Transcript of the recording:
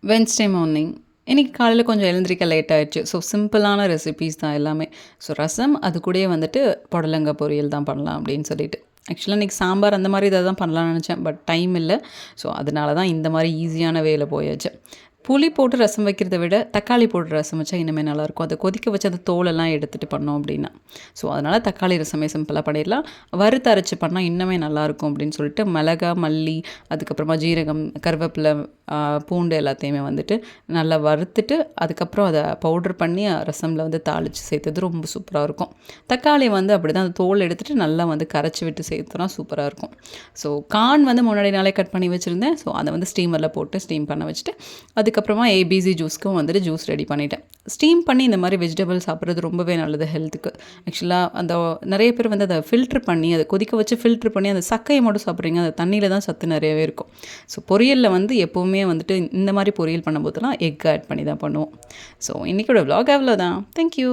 Wednesday morning. இன்னைக்கு காலையில கொஞ்சம் எழுந்திரிக்க லேட் ஆயிடுச்சு. ஸோ சிம்பிளான ரெசிபீஸ் தான் எல்லாமே. ஸோ ரசம், அது கூடயே வந்துட்டு புடலங்காய் பொரியல் தான் பண்ணலாம் அப்படின்னு சொல்லிட்டு. ஆக்சுவலா இன்னைக்கு சாம்பார் அந்த மாரி ஏதாவது தான் பண்ணலாம்னு நெனச்சேன். பட் டைம் இல்ல. ஸோ அதனால தான் இந்த மாரி ஈஸியான வேல போயாச்சு. புளி போட்டு ரசம் வைக்கிறத விட, தக்காளி போட்டு ரசம் வச்சா இன்னுமே நல்லாயிருக்கும். அத கொதிக்க வச்சு அந்த தோலெல்லாம் எடுத்துட்டு பண்ணோம் அப்படின்னா. ஸோ அதனால தக்காளி ரசமே சிம்பிளா பண்ணிடலாம். வறுத்து அரைச்சு பண்ணா இன்னுமே நல்லாயிருக்கும் அப்படின்னு சொல்லிட்டு மிளகா, மல்லி, அதுக்கப்புறமா ஜீரகம், கருவேப்பில, பூண்டு எல்லாத்தையுமே வந்துட்டு நல்லா வறுத்துட்டு, அதுக்கப்புறம் அத பவுடர் பண்ணி ரசம்ல வந்து தாளிச்சு சேர்த்தது ரொம்ப சூப்பரா இருக்கும். தக்காளி வந்து அப்படிதான் அந்த தோல் எடுத்துட்டு நல்லா வந்து கரைச்சி விட்டு சேர்த்தோன்னா சூப்பரா இருக்கும். ஸோ கார்ன் வந்து முன்னாடி நாளே கட் பண்ணி வச்சிருந்தேன். ஸோ அத வந்து ஸ்டீமர்ல போட்டு ஸ்டீம் பண்ண வச்சுட்டு, அதுக்கப்புறமா ஏபிசி ஜூஸ்க்கும் வந்துட்டு ஜூஸ் ரெடி பண்ணிட்டேன். ஸ்டீம் பண்ணி இந்த மாரி வெஜிடபிள் சாப்பிட்றது ரொம்பவே நல்லது ஹெல்த்துக்கு. ஆக்சுவலா அந்த நெறைய பேர் வந்து அத ஃபில்டர் பண்ணி, அத கொதிக்க வச்சு ஃபில்டர் பண்ணி அந்த சக்கைய மட்டும் சாப்பிட்றீங்க. அந்த தண்ணீல தான் சத்து நெறையவே இருக்கும். ஸோ பொரியல்ல வந்து எப்பவுமே வந்துட்டு இந்த மாரி பொரியல் பண்ணும்போதெல்லாம் எக் ஆட் பண்ணி தான் பண்ணுவோம். ஸோ இன்னைக்கோட விலாக் அவ்வளோதான். Thank you.